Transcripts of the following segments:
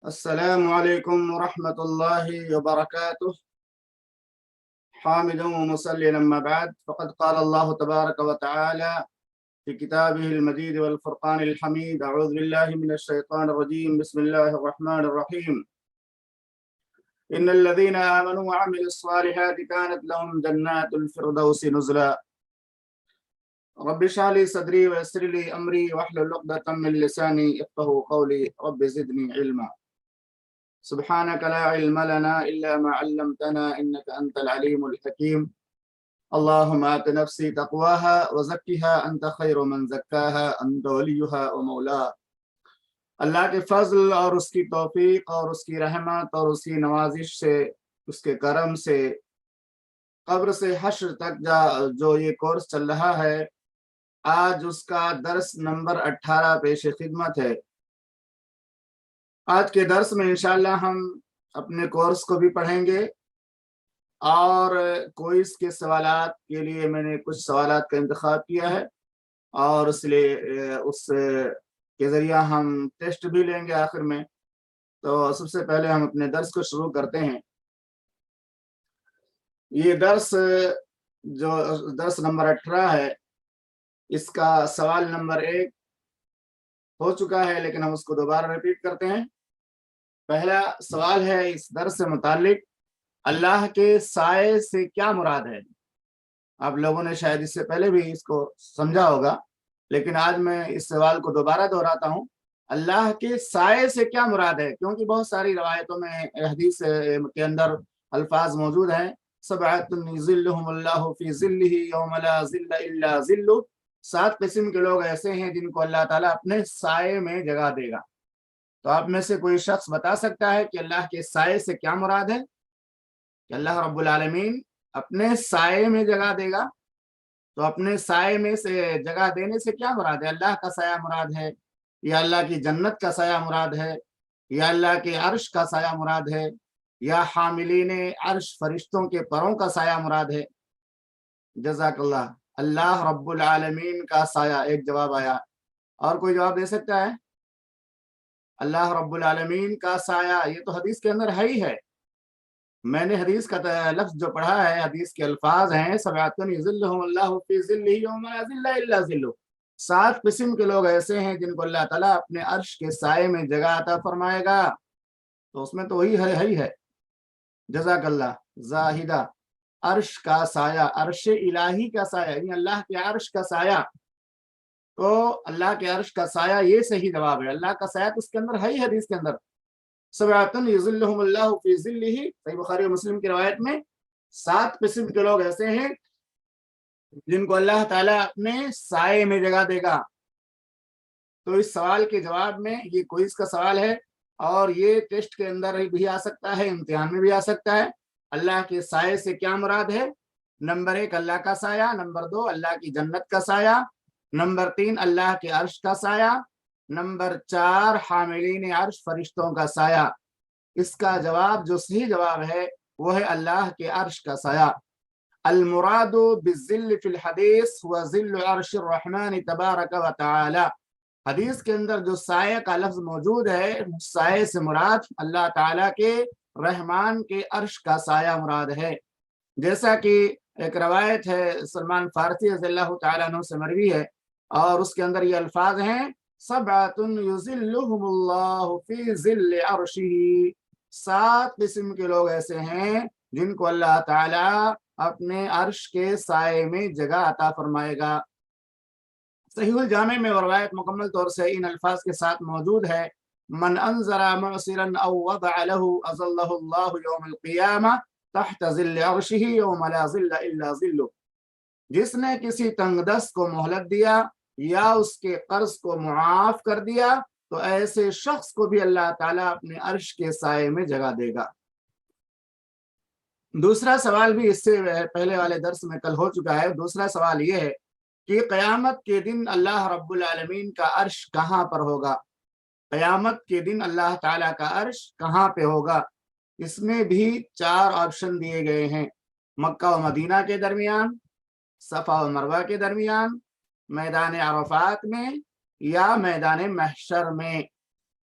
السلام عليكم ورحمة الله وبركاته. حامدا ومصليا أما بعد، فقد قال الله تبارك وتعالى في كتابه المجيد والفرقان الحميد: أعوذ بالله من الشيطان الرجيم، بسم الله الرحمن الرحيم. إن الذين آمنوا وعملوا الصالحات كانت لهم جنات الفردوس نزلا. رب اشرح لي صدري ويسر لي أمري واحلل عقدة من لساني يفقهوا قولي. رب زدني علما. سبحانك لا علم لنا إلا ما علمتنا إنك أنت العليم الحكيم. اللهم آت نفسي تقواها وزكها أنت خير من زكاها أنت وليها ومولاها. اللہ کے فضل اور اس کی توفیق اور اس کی رحمت اور اس کی نوازش سے، اس کے کرم سے قبر سے حشر تک جو یہ کورس چل رہا ہے، آج اس کا درس نمبر 18 پیش خدمت ہے۔ آج کے درس میں انشاءاللہ ہم اپنے کورس کو بھی پڑھیں گے اور کوئز کے سوالات کے لیے میں نے کچھ سوالات کا انتخاب کیا ہے اور اس لیے اس کے ذریعہ ہم ٹیسٹ بھی لیں گے آخر میں۔ تو سب سے پہلے ہم اپنے درس کو شروع کرتے ہیں۔ یہ درس جو درس نمبر 18 ہے، اس کا سوال نمبر 1 ہو چکا ہے، لیکن ہم اس کو دوبارہ ریپیٹ کرتے ہیں۔ پہلا سوال ہے اس درس سے متعلق: اللہ کے سائے سے کیا مراد ہے؟ آپ لوگوں نے شاید اس سے پہلے بھی اس کو سمجھا ہوگا، لیکن آج میں اس سوال کو دوبارہ دہراتا ہوں۔ اللہ کے سائے سے کیا مراد ہے؟ کیونکہ بہت ساری روایتوں میں حدیث کے اندر الفاظ موجود ہیں: سبعۃ یظلھم اللہ فی ظلہ یوم لا ظل الا ظلہ۔ 7 قسم کے لوگ ایسے ہیں جن کو اللہ تعالیٰ اپنے سائے میں جگہ دے گا۔ تو آپ میں سے کوئی شخص بتا سکتا ہے کہ اللہ کے سائے سے کیا مراد ہے؟ کہ اللہ رب العالمین اپنے سائے میں جگہ دے گا، تو اپنے سائے میں سے جگہ دینے سے کیا مراد ہے؟ اللہ کا سایہ مراد ہے، یا اللہ کی جنت کا سایہ مراد ہے، یا اللہ کے عرش کا سایہ مراد ہے، یا حاملین عرش فرشتوں کے پروں کا سایہ مراد ہے؟ جزاک اللہ۔ اللہ رب العالمین کا سایہ ایک جواب آیا، اور کوئی جواب دے سکتا ہے؟ اللہ رب العالمین کا سایہ، یہ تو حدیث کے اندر ہے ہی ہے۔ میں نے حدیث کا لفظ جو پڑھا ہے، حدیث کے الفاظ ہیں: سبعۃ یظلھم اللہ فی ظلہ یوم لا ظل الا ظلہ۔ 7 قسم کے لوگ ایسے ہیں جن کو اللہ تعالیٰ اپنے عرش کے سائے میں جگہ عطا فرمائے گا۔ تو اس میں تو وہی ہے۔ جزاک اللہ۔ زاہدہ: عرش کا سایہ، عرش الہی کا سایہ، یعنی اللہ کے عرش کا سایہ۔ تو اللہ کے عرش کا سایہ یہ صحیح جواب ہے۔ اللہ کا سایہ تو اس کے اندر ہے ہی، حدیث کے اندر سبعۃ یظلھم اللہ فی ظلہ، صحیح بخاری و مسلم کی روایت میں 7 قسم کے لوگ ایسے ہیں جن کو اللہ تعالیٰ اپنے سائے میں جگہ دے گا۔ تو اس سوال کے جواب میں، یہ کوئز کا سوال ہے اور یہ ٹیسٹ کے اندر بھی آ سکتا ہے، امتحان میں بھی آ سکتا ہے۔ اللہ کے سائے سے کیا مراد ہے؟ نمبر 1 اللہ کا سایہ، نمبر 2 اللہ کی جنت کا سایہ، نمبر 3 اللہ کے عرش کا سایہ، نمبر 4 حاملین عرش فرشتوں کا سایہ۔ اس کا جواب، جو صحیح جواب ہے، وہ ہے اللہ کے عرش کا سایہ۔ المراد بالظل فی الحدیث هو ظل عرش الرحمن تبارک و تعالی۔ حدیث کے اندر جو سایہ کا لفظ موجود ہے، سایہ سے مراد اللہ تعالیٰ کے رحمان کے عرش کا سایہ مراد ہے۔ جیسا کہ ایک روایت ہے سلمان فارسی رضی اللہ تعالیٰ عنہ سے مروی ہے، اور اس کے اندر یہ الفاظ ہیں: سبعۃ یظلھم اللہ فی ظل عرشہ۔ 7 قسم کے لوگ ایسے ہیں جن کو اللہ تعالیٰ اپنے عرش کے سائے میں جگہ عطا فرمائے گا۔ صحیح الجامع میں روایت مکمل طور سے ان الفاظ کے ساتھ موجود ہے: من انذر معسرا او وضع له اظلہ اللہ یوم القیامہ تحت ظل عرشہ یوم لا ظل الا ظلہ۔ جس نے کسی تنگ دست کو مہلت دیا یا اس کے قرض کو معاف کر دیا، تو ایسے شخص کو بھی اللہ تعالیٰ اپنے عرش کے سائے میں جگہ دے گا۔ دوسرا سوال بھی اس سے پہلے والے درس میں کل ہو چکا ہے۔ دوسرا سوال یہ ہے کہ قیامت کے دن اللہ رب العالمین کا عرش کہاں پر ہوگا؟ قیامت کے دن اللہ تعالیٰ کا عرش کہاں پہ ہوگا؟ اس میں بھی 4 آپشن دیے گئے ہیں: مکہ و مدینہ کے درمیان، صفا و مروہ کے درمیان، میدان عرفات میں، یا میدان محشر میں۔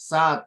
7।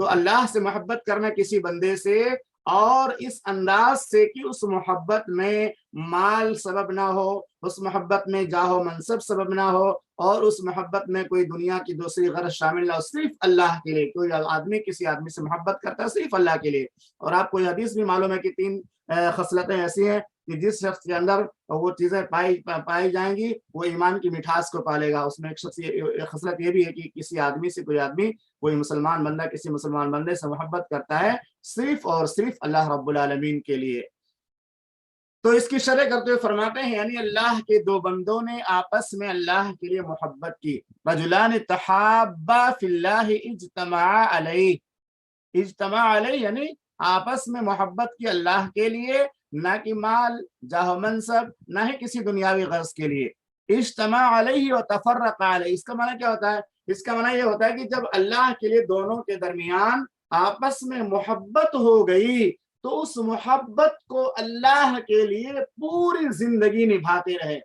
تو اللہ سے محبت کرنا کسی بندے سے، اور اس انداز سے کہ اس محبت میں مال سبب نہ ہو، اس محبت میں جاہ و منصب سبب نہ ہو، اور اس محبت میں کوئی دنیا کی دوسری غرض شامل نہ ہو، صرف اللہ کے لیے۔ کوئی آدمی کسی آدمی سے محبت کرتا ہے صرف اللہ کے لیے۔ اور آپ کو یہ حدیث بھی معلوم ہے کہ 3 خصلتیں ایسی ہیں کہ جس شخص کے اندر وہ چیزیں پائی جائیں گی وہ ایمان کی مٹھاس کو پالے گا۔ اس میں ایک خصلت یہ بھی ہے کہ کسی آدمی سے کوئی مسلمان بندہ کسی مسلمان بندے سے محبت کرتا ہے صرف اور صرف اللہ رب العالمین کے لیے۔ تو اس کی شرح کرتے ہوئے فرماتے ہیں یعنی اللہ کے 2 بندوں نے آپس میں اللہ کے لیے محبت کی۔ رجلان تحابا فی اللہ اجتمعا علیہ، اجتماع علیہ یعنی آپس میں محبت کی اللہ کے لیے، نہ کہ مال جاہ و منصب، نہ ہی کسی دنیاوی غرض کے لیے۔ اجتماع علیہ و تفرق علیہ، اس کا معنی کیا ہوتا ہے؟ اس کا معنی یہ ہوتا ہے کہ جب اللہ کے لیے دونوں کے درمیان آپس میں محبت ہو گئی تو اس محبت کو اللہ کے لیے پوری زندگی نبھاتے رہے۔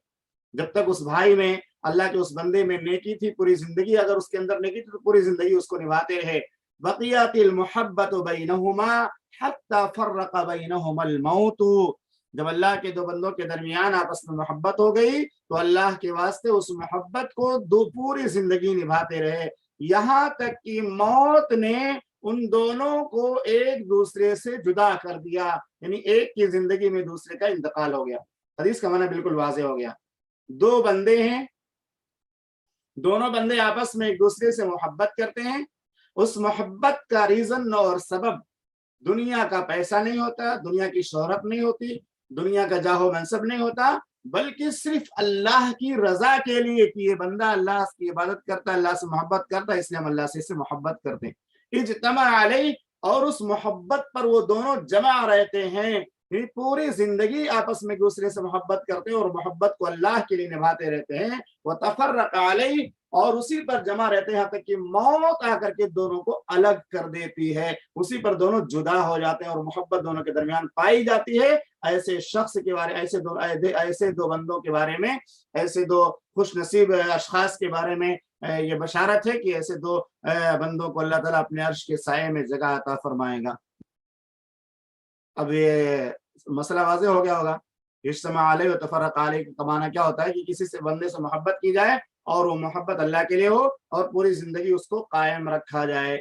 جب تک اس بھائی میں، اللہ کے اس بندے میں نیکی تھی، پوری زندگی اگر اس کے اندر نیکی تھی تو پوری زندگی اس کو نبھاتے رہے۔ بقیت المحبت بینہما حتی فرق بینہما الموت، جب اللہ کے 2 بندوں کے درمیان آپس میں محبت ہو گئی تو اللہ کے واسطے اس محبت کو پوری زندگی نبھاتے رہے، یہاں تک کہ موت نے ان دونوں کو ایک دوسرے سے جدا کر دیا، یعنی ایک کی زندگی میں دوسرے کا انتقال ہو گیا۔ حدیث کا معنی بالکل واضح ہو گیا۔ 2 بندے ہیں، دونوں بندے آپس میں ایک دوسرے سے محبت کرتے ہیں، اس محبت کا ریزن اور سبب دنیا کا پیسہ نہیں ہوتا، دنیا کی شہرت نہیں ہوتی، دنیا کا جاہ و منصب نہیں ہوتا، بلکہ صرف اللہ کی رضا کے لیے کہ یہ بندہ اللہ کی عبادت کرتا ہے، اللہ سے محبت کرتا ہے، اس لیے ہم اللہ سے محبت کرتے ہیں۔ اجتماع علیہ، اور اس محبت پر وہ دونوں جمع رہتے ہیں، پوری زندگی آپس میں دوسرے سے محبت کرتے ہیں اور محبت کو اللہ کے لیے نبھاتے رہتے ہیں۔ وتفرق علیہ، اور اسی پر جمع رہتے ہیں یہاں تک کہ موت آ کر کے دونوں کو الگ کر دیتی ہے، اسی پر دونوں جدا ہو جاتے ہیں اور محبت دونوں کے درمیان پائی جاتی ہے۔ ایسے شخص کے بارے، ایسے 2 بندوں کے بارے میں، ایسے 2 خوش نصیب اشخاص کے بارے میں یہ بشارت ہے کہ ایسے 2 بندوں کو اللہ تعالیٰ اپنے عرش کے سائے میں جگہ عطا فرمائے گا۔ اب یہ مسئلہ واضح ہو گیا ہوگا۔ اجتماع علیہ و تفرق علیہ کا معنی کیا ہوتا ہے کہ کسی سے بندے سے محبت کی جائے اور وہ محبت اللہ کے لیے ہو اور پوری زندگی اس کو قائم رکھا جائے۔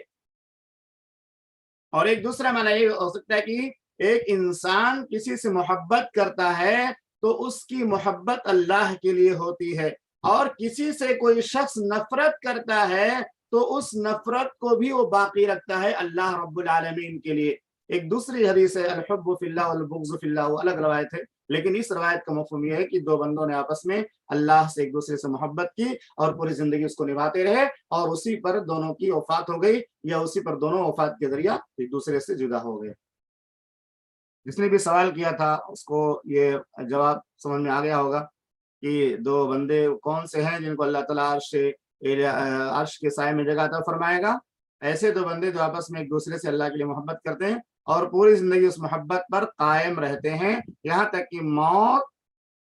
اور ایک دوسرا معنی یہ ہو سکتا ہے کہ ایک انسان کسی سے محبت کرتا ہے تو اس کی محبت اللہ کے لیے ہوتی ہے، اور کسی سے کوئی شخص نفرت کرتا ہے تو اس نفرت کو بھی وہ باقی رکھتا ہے اللہ رب العالمین کے لیے۔ ایک دوسری حدیث ہے الحب فی اللہ والبغض فی اللہ، وہ الگ روایت ہے، لیکن اس روایت کا مفہوم یہ ہے کہ 2 بندوں نے آپس میں اللہ سے ایک دوسرے سے محبت کی اور پوری زندگی اس کو نبھاتے رہے، اور اسی پر دونوں کی وفات ہو گئی، یا اسی پر دونوں وفات کے ذریعہ ایک دوسرے سے جدا ہو گئے۔ جس نے بھی سوال کیا تھا اس کو یہ جواب سمجھ میں آ گیا ہوگا کہ 2 بندے کون سے ہیں جن کو اللہ تعالیٰ عرش کے سائے میں جگہ عطا فرمائے گا۔ ایسے 2 بندے جو آپس میں ایک دوسرے سے اللہ کے لیے محبت کرتے ہیں اور پوری زندگی اس محبت پر قائم رہتے ہیں، یہاں تک کہ موت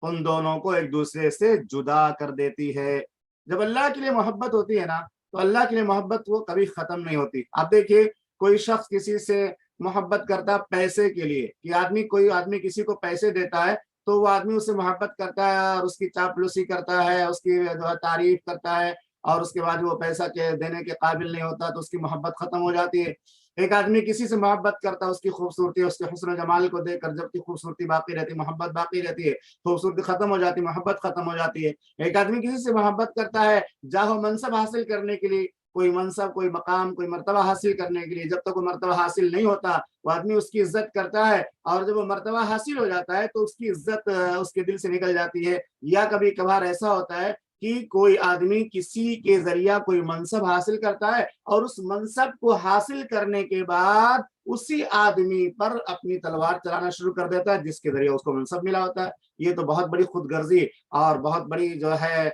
ان دونوں کو ایک دوسرے سے جدا کر دیتی ہے۔ جب اللہ کے لیے محبت ہوتی ہے نا تو اللہ کے لیے محبت وہ کبھی ختم نہیں ہوتی۔ آپ دیکھیے کوئی شخص کسی سے محبت کرتا ہے پیسے کے لیے، کہ کوئی آدمی کسی کو پیسے دیتا ہے تو وہ آدمی اس سے محبت کرتا ہے اور اس کی چاپلوسی کرتا ہے، اس کی جو ہے تعریف کرتا ہے، اور اس کے بعد وہ پیسہ دینے کے قابل نہیں ہوتا تو اس کی محبت ختم ہو جاتی ہے۔ ایک آدمی کسی سے محبت کرتا ہے اس کی خوبصورتی، اس کے حسن و جمال کو دیکھ کر، جب کی خوبصورتی باقی رہتی، محبت باقی رہتی ہے، خوبصورتی ختم ہو جاتی، محبت ختم ہو جاتی ہے۔ ایک آدمی کسی سے محبت کرتا ہے جاہ و منصب حاصل کرنے کے لیے، کوئی منصب، کوئی مقام، کوئی مرتبہ حاصل کرنے کے لیے، جب تک وہ مرتبہ حاصل نہیں ہوتا وہ آدمی اس کی عزت کرتا ہے، اور جب وہ مرتبہ حاصل ہو جاتا ہے تو اس کی عزت اس کے دل سے نکل جاتی ہے۔ یا کبھی کبھار ایسا ہوتا ہے کہ کوئی آدمی کسی کے ذریعہ کوئی منصب حاصل کرتا ہے اور اس منصب کو حاصل کرنے کے بعد اسی آدمی پر اپنی تلوار چلانا شروع کر دیتا ہے جس کے ذریعے اس کو منصب ملا ہوتا ہے۔ یہ تو بہت بڑی خود غرضی اور بہت بڑی جو ہے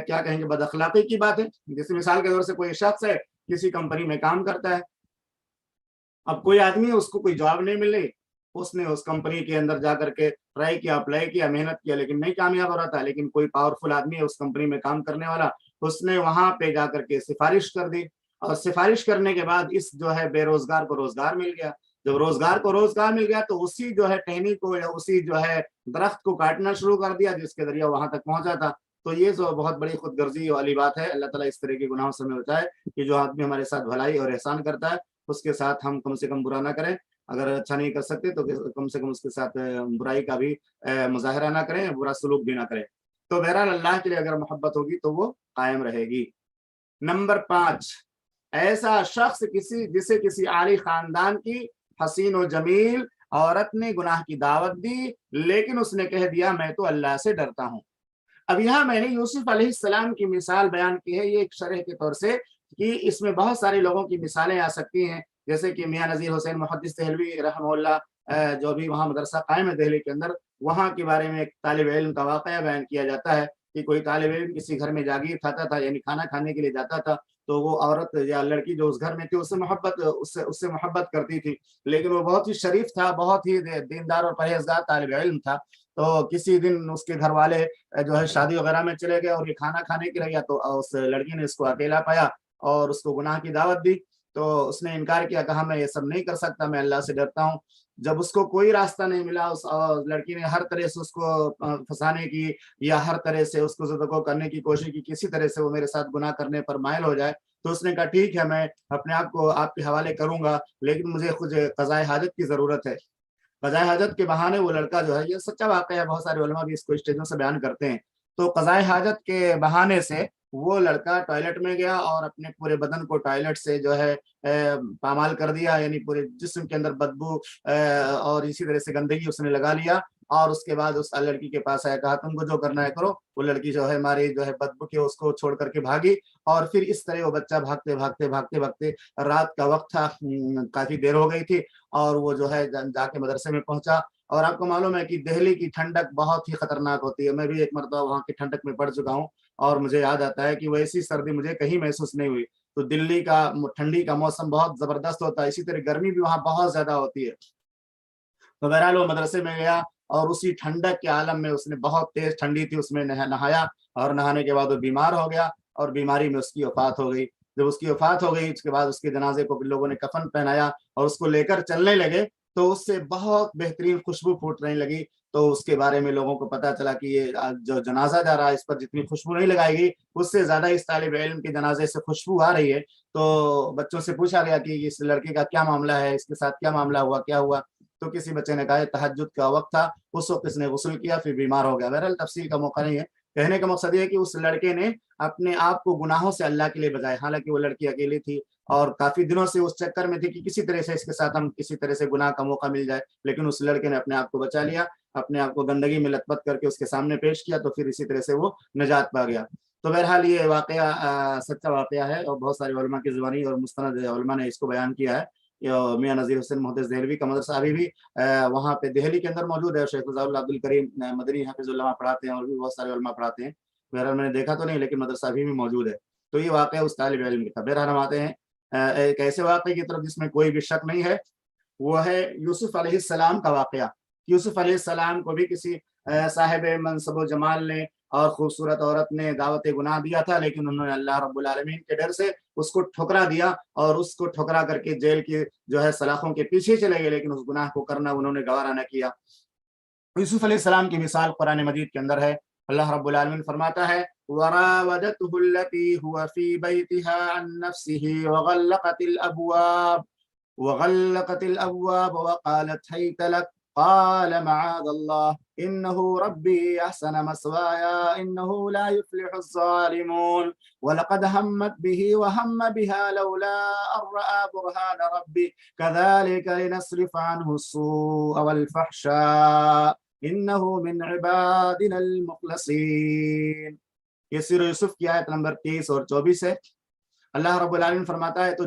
کیا کہیں گے بد اخلاقی کی بات ہے۔ جیسے مثال کے طور سے کوئی شخص ہے کسی کمپنی میں کام کرتا ہے، اب کوئی آدمی اس کو کوئی جاب نہیں مل رہی، اس نے اس کمپنی کے اندر جا کر کے ٹرائی کیا، اپلائی کیا، محنت کیا، لیکن نہیں کامیاب ہو رہا تھا۔ لیکن کوئی پاورفل آدمی ہے اس کمپنی میں کام کرنے والا، اس نے وہاں پہ جا کر کے سفارش کر دی۔ اور سفارش کرنے کے بعد اس جو ہے بے روزگار کو روزگار مل گیا. جب روزگار کو روزگار مل گیا تو اسی جو ہے ٹہنی کو یا اسی جو ہے درخت کو کاٹنا شروع کر دیا جس کے ذریعے وہاں تک پہنچا تھا. تو یہ جو بہت بڑی خود غرضی والی بات ہے. اللہ تعالیٰ اس طرح کے گناہوں سے ہمیں بچائے کہ جو آدمی ہمارے ساتھ بھلائی اور احسان کرتا ہے اس کے ساتھ ہم کم سے کم برا نہ کریں. اگر اچھا نہیں کر سکتے تو کم سے کم اس کے ساتھ برائی کا بھی مظاہرہ نہ کریں, برا سلوک بھی نہ کریں. تو بہرحال اللہ کے لیے اگر محبت ہوگی تو وہ قائم رہے گی. نمبر 5, ایسا شخص جسے کسی عالی خاندان کی حسین و جمیل عورت نے گناہ کی دعوت دی لیکن اس نے کہہ دیا میں تو اللہ سے ڈرتا ہوں. اب یہاں میں نے یوسف علیہ السلام کی مثال بیان کی ہے, یہ ایک شرح کے طور سے کہ اس میں بہت سارے لوگوں کی مثالیں آ سکتی ہیں, جیسے کہ میاں نذیر حسین محدث دہلوی رحمہ اللہ جو بھی وہاں مدرسہ قائم ہے دہلی کے اندر, وہاں کے بارے میں ایک طالب علم کا واقعہ بیان کیا جاتا ہے کہ کوئی طالب علم کسی گھر میں جاگیر کھاتا تھا, یعنی کھانا کھانے کے لیے جاتا تھا, تو وہ عورت یا لڑکی جو اس گھر میں تھی اس سے محبت کرتی تھی, لیکن وہ بہت ہی شریف تھا, بہت ہی دیندار اور پرہیزگار طالب علم تھا. تو کسی دن اس کے گھر والے جو ہے شادی وغیرہ میں چلے گئے اور یہ کھانا کھانے کے لیے گیا, تو اس لڑکی نے اس کو اکیلا پایا اور اس کو گناہ کی دعوت دی. تو اس نے انکار کیا, کہا میں یہ سب نہیں کر سکتا, میں اللہ سے ڈرتا ہوں. جب اس کو کوئی راستہ نہیں ملا, اس لڑکی نے ہر طرح سے اس کو پھنسانے کی یا ہر طرح سے اس کو زدگو کرنے کی کوشش کی, کسی طرح سے وہ میرے ساتھ گناہ کرنے پر مائل ہو جائے. تو اس نے کہا ٹھیک ہے میں اپنے آپ کو آپ کے حوالے کروں گا, لیکن مجھے خود قضائے حاجت کی ضرورت ہے. قضائے حاجت کے بہانے وہ لڑکا جو ہے, یہ سچا واقعہ ہے, بہت سارے علماء بھی اس کو اسٹیجوں سے بیان کرتے ہیں. تو قضائے حاجت کے بہانے سے وہ لڑکا ٹوائلٹ میں گیا اور اپنے پورے بدن کو ٹوائلٹ سے جو ہے پامال کر دیا, یعنی پورے جسم کے اندر بدبو اور اسی طرح سے گندگی اس نے لگا لیا. اور اس کے بعد اس لڑکی کے پاس آیا, کہا تم کو جو کرنا ہے کرو. وہ لڑکی جو ہے ہماری جو ہے بدبو کی اس کو چھوڑ کر کے بھاگی, اور پھر اس طرح وہ بچہ بھاگتے بھاگتے بھاگتے بھاگتے رات کا وقت تھا, کافی دیر ہو گئی تھی, اور وہ جو ہے جا کے مدرسے میں پہنچا. اور آپ کو معلوم ہے کہ دہلی کی ٹھنڈک بہت ہی خطرناک ہوتی ہے, میں بھی ایک مرتبہ وہاں کی ٹھنڈک میں پڑ چکا ہوں اور مجھے یاد آتا ہے کہ ویسی سردی مجھے کہیں محسوس نہیں ہوئی. تو دلی کا ٹھنڈی کا موسم بہت زبردست ہوتا ہے, اسی طرح گرمی بھی وہاں بہت زیادہ ہوتی ہے. تو بہرحال وہ مدرسے میں گیا اور اسی ٹھنڈک کے عالم میں اس نے, بہت تیز ٹھنڈی تھی, اس میں نہایا, اور نہانے کے بعد وہ بیمار ہو گیا اور بیماری میں اس کی وفات ہو گئی. جب اس کی وفات ہو گئی اس کے بعد اس کے جنازے کو لوگوں نے کفن پہنایا اور اس کو لے کر چلنے لگے, تو اس سے بہت بہترین خوشبو پھوٹنے لگی. تو اس کے بارے میں لوگوں کو پتا چلا کہ یہ جو جنازہ جا رہا ہے اس پر جتنی خوشبو نہیں لگائے گی اس سے زیادہ اس طالب علم کے جنازے سے خوشبو آ رہی ہے. تو بچوں سے پوچھا گیا کہ اس لڑکے کا کیا معاملہ ہے, اس کے ساتھ کیا معاملہ ہوا, کیا ہوا. تو کسی بچے نے کہا تہجد کا وقت تھا, اس وقت اس نے غسل کیا پھر بیمار ہو گیا. بہرحال تفصیل کا موقع نہیں ہے, کہنے کا مقصد یہ ہے کہ اس لڑکے نے اپنے آپ کو گناہوں سے اللہ کے لیے بچایا. حالانکہ وہ لڑکی اکیلی تھی اور کافی دنوں سے اس چکر میں تھی کہ کسی طرح سے اس کے ساتھ ہم کسی طرح سے گناہ کا موقع مل جائے, لیکن اس لڑکے نے اپنے آپ کو بچا لیا, اپنے آپ کو گندگی میں لت پت کر کے اس کے سامنے پیش کیا, تو پھر اسی طرح سے وہ نجات پا گیا. تو بہرحال یہ واقعہ سچا واقعہ ہے اور بہت سارے علماء کی زبانی اور مستند علماء نے اس کو بیان کیا ہے. میاں نذیر حسین محدث دہلوی کا مدرسہ ابھی بھی وہاں پہ دہلی کے اندر موجود ہے. شیخ رضا اللہ عبد الکریم مدنی حافظ علماء پڑھاتے ہیں اور بھی بہت سارے علماء پڑھاتے ہیں. بہرحال میں نے دیکھا تو نہیں, لیکن مدرسہ ابھی بھی موجود ہے. تو یہ واقعہ اس طالب علم کا. بہرحال ہم آتے ہیں ایک ایسے واقعے کی طرف جس میں کوئی بھی شک نہیں ہے, وہ ہے یوسف علیہ السلام کا واقعہ. یوسف علیہ السلام کو بھی کسی صاحب منصب و جمال نے اور خوبصورت عورت نے دعوت گناہ دیا تھا, لیکن انہوں نے اللہ رب العالمین کے ڈر سے اس کو ٹھکرا دیا اور اس کو ٹھکرا کر کے جیل کی جو ہے سلاخوں کے پیچھے چلے گئے, لیکن اس گناہ کو کرنا انہوں نے گوارا نہ کیا. یوسف علیہ السلام کی مثال قرآن مجید کے اندر ہے. اللہ رب العالمین فرماتا ہے وراودته التي هو في بيتها عن نفسه وغلقت الأبواب وقالت هيت لك قال معاذ الله إنه ربي أحسن مثواي إنه لا يفلح الظالمون ولقد همت به وهم بها لولا أن رأى برهان ربي كذلك لنصرف عنه السوء والفحشاء إنه من عبادنا المخلصين. یہ سورہ یوسف کی آیت نمبر 23 اور 24 ہے. اللہ رب العالمین فرماتا ہے تو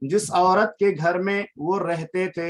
جس عورت کے گھر میں وہ رہتے تھے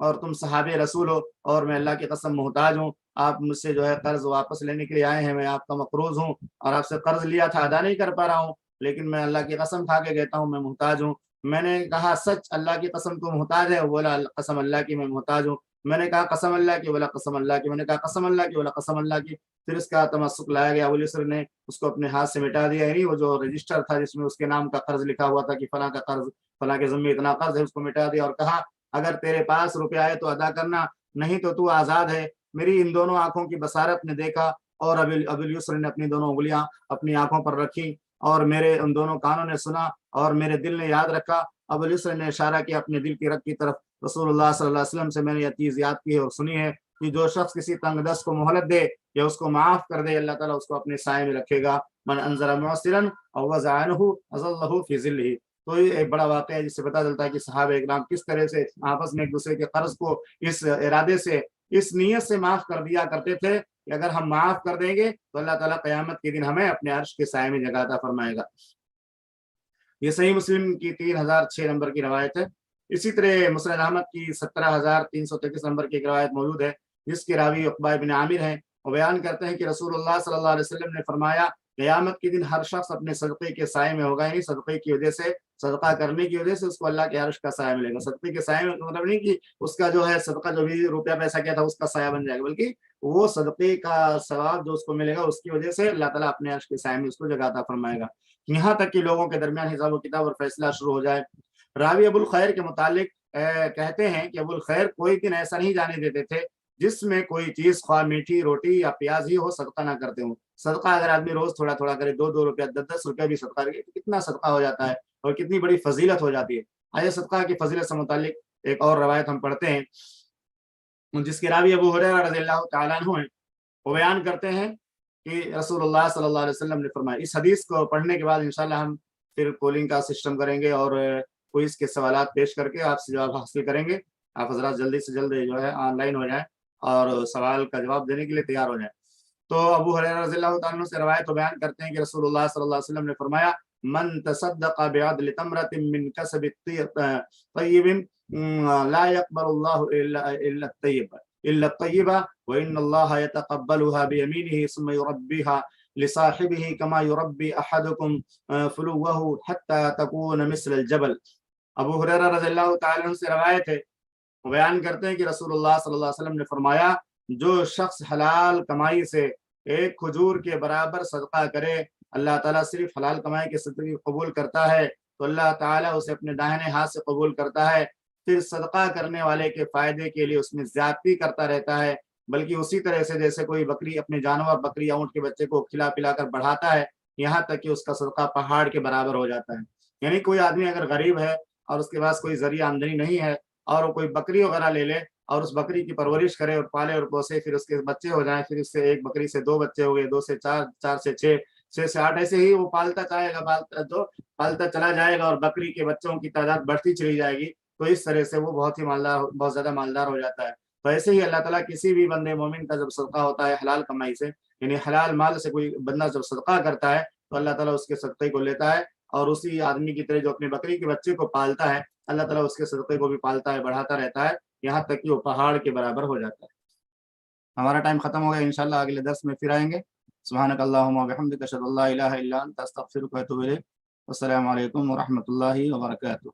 اور تم صحابہ رسول ہو اور میں اللہ کی قسم محتاج ہوں، آپ مجھ سے جو ہے قرض واپس لینے کے لیے آئے ہیں، میں آپ کا مقروض ہوں اور آپ سے قرض لیا تھا ادا نہیں کر پا رہا ہوں، لیکن میں اللہ کی قسم کھا کے کہتا ہوں میں محتاج ہوں۔ میں نے کہا سچ اللہ کی قسم تو محتاج ہے؟ بولا قسم اللہ کی میں محتاج ہوں۔ میں نے کہا قسم اللہ کی؟ بولا قسم اللہ کی۔ میں نے کہا قسم اللہ کی؟ بولا قسم اللہ کی۔ پھر اس کا تمسک لایا گیا، ابو اليسر نے اس کو اپنے ہاتھ سے مٹا دیا، یعنی وہ جو رجسٹر تھا جس میں اس کے نام کا قرض لکھا ہوا تھا کہ فلاں کا قرض، فلاں کے ذمے اتنا قرض ہے، اس کو مٹا دیا اور کہا اگر تیرے پاس روپیہ آئے تو ادا کرنا، نہیں تو تو آزاد ہے۔ میری ان دونوں آنکھوں کی بصارت نے دیکھا اور ابو اليسر نے اپنی دونوں انگلیاں اپنی آنکھوں پر رکھی اور میرے ان دونوں کانوں نے سنا اور میرے دل نے یاد رکھا۔ ابو اليسر نے اشارہ کیا اپنے دل کی رگ کی طرف، رسول اللہ صلی اللہ علیہ وسلم سے میں نے یہ چیز یاد کی ہے اور سنی ہے کہ جو شخص کسی تنگ دست کو مہلت دے یا اس کو معاف کر دے، اللہ تعالیٰ اس کو اپنے سائے میں رکھے گا۔ من انذر معسرا او وضع عنہ اظلہ فی ظلہ۔ تو یہ ایک بڑا واقعہ ہے جس سے پتہ چلتا ہے کہ صحابہ اکرام کس طرح سے آپس میں ایک دوسرے کے قرض کو اس ارادے سے، اس نیت سے معاف کر دیا کرتے تھے کہ اگر ہم معاف کر دیں گے تو اللہ تعالیٰ قیامت کے دن ہمیں اپنے عرش کے سائے میں جگہ عطا فرمائے گا۔ یہ صحیح مسلم کی 3006 نمبر کی روایت ہے۔ اسی طرح مسند احمد کی 17333 نمبر کی ایک روایت موجود ہے جس کے راوی عقبہ بن عامر ہیں، وہ بیان کرتے ہیں کہ رسول اللہ صلی اللہ علیہ وسلم نے فرمایا قیامت کے دن ہر شخص اپنے صدقے کے سائے میں ہوگا، یعنی صدقے کی وجہ سے، صدقہ کرنے کی وجہ سے اس کو اللہ کے عرش کا سایہ ملے گا۔ صدقے کے سائے میں مطلب نہیں کہ اس کا جو ہے صدقہ جو بھی روپیہ پیسہ کیا تھا اس کا سایہ بن جائے گا، بلکہ وہ صدقے کا ثواب جو اس کو ملے گا اس کی وجہ سے اللہ تعالیٰ اپنے عرش کے سائے میں اس کو جگہ عطا فرمائے گا، یہاں تک کہ لوگوں کے درمیان حساب و کتاب اور فیصلہ شروع ہو جائے۔ راوی ابو الخیر کے متعلق کہتے ہیں کہ ابو الخیر کوئی دن ایسا نہیں جانے دیتے تھے جس میں کوئی چیز خواہ میٹھی روٹی یا پیاز ہی ہو صدقہ نہ کرتے ہوں۔ صدقہ اگر آدمی روز تھوڑا تھوڑا کرے، 2 روپیہ 10 روپیہ بھی صدقہ کرے تو کتنا صدقہ ہو جاتا ہے اور کتنی بڑی فضیلت ہو جاتی ہے۔ آئے صدقہ کی فضیلت سے متعلق ایک اور روایت ہم پڑھتے ہیں جس کے راوی ابو ہریرہ رضی اللہ تعالیٰ عنہ ہیں، وہ بیان کرتے ہیں کہ رسول اللہ صلی اللہ علیہ وسلم نے فرمایا۔ اس حدیث کو پڑھنے کے بعد انشاءاللہ ہم پھر کولنگ کا سسٹم کریں گے اور کوئز کے سوالات پیش کر کے آپ سے جواب حاصل کریں گے۔ آپ حضرات جلدی سے جلد جو ہے آن لائن ہو جائیں اور سوال کا جواب دینے کے لیے تیار ہو جائیں۔ تو ابو ہریرہ رضی اللہ تعالیٰ عنہ سے روایت و بیان کرتے ہیں کہ رسول اللہ صلی اللہ علیہ وسلم نے فرمایا من تصدق بعدل تمرۃ من کسب طیب لا يقبل اللہ الا الطیب الطیبہ وان اللہ یتقبلها بیمینہ ثم یربیها لصاحبه كما يربي احدكم فلوه حتى تكون مثل الجبل۔ ابو ہریرہ رضی اللہ تعالیٰ عنہ سے روایت ہے، وہ بیان کرتے ہیں کہ رسول اللہ صلی اللہ علیہ وسلم نے فرمایا جو شخص حلال کمائی سے ایک کھجور کے برابر صدقہ کرے، اللہ تعالیٰ صرف حلال کمائی کے صدقے قبول کرتا ہے تو اللہ تعالیٰ اسے اپنے داہنے ہاتھ سے قبول کرتا ہے، پھر صدقہ کرنے والے کے فائدے کے لیے اس میں زیادتی کرتا رہتا ہے، بلکہ اسی طرح سے جیسے کوئی بکری اپنے جانور بکری یا اونٹ کے بچے کو کھلا پلا کر بڑھاتا ہے، یہاں تک کہ اس کا صدقہ پہاڑ کے برابر ہو جاتا ہے۔ یعنی کوئی آدمی اگر غریب ہے اور اس کے پاس کوئی ذریعہ آمدنی نہیں ہے اور وہ کوئی بکری وغیرہ لے لے اور اس بکری کی پرورش کرے اور پالے اور پوسے، پھر اس کے بچے ہو جائیں، پھر اس سے ایک بکری سے 2 بچے ہو گئے، 2 سے 4، 4 سے 6، 6 سے 8، ایسے ہی وہ پالتا جائے گا، پالتا چلا جائے گا اور بکری کے بچوں کی تعداد بڑھتی چلی جائے گی، تو اس طرح سے وہ بہت زیادہ مالدار ہو جاتا ہے۔ تو ایسے ہی اللہ تعالیٰ کسی بھی بندے مومن کا جب صدقہ ہوتا ہے حلال کمائی سے، یعنی حلال مال سے کوئی بندہ جب صدقہ کرتا ہے تو اللہ تعالیٰ اس کے صدقے کو لیتا ہے اور اسی آدمی کی طرح جو اپنی بکری کے بچے کو پالتا ہے اللہ تعالیٰ اس کے صدقے کو بھی پالتا ہے، بڑھاتا رہتا ہے، یہاں تک کہ وہ پہاڑ کے برابر ہو جاتا ہے۔ ہمارا ٹائم ختم ہو گیا، انشاءاللہ اگلے درس میں پھر آئیں گے۔ سبحانک اللہم و بحمدک اشہد ان لا الہ الا انت استغفرک و اتوب الیک۔ السلام علیکم ورحمۃ اللہ وبرکاتہ۔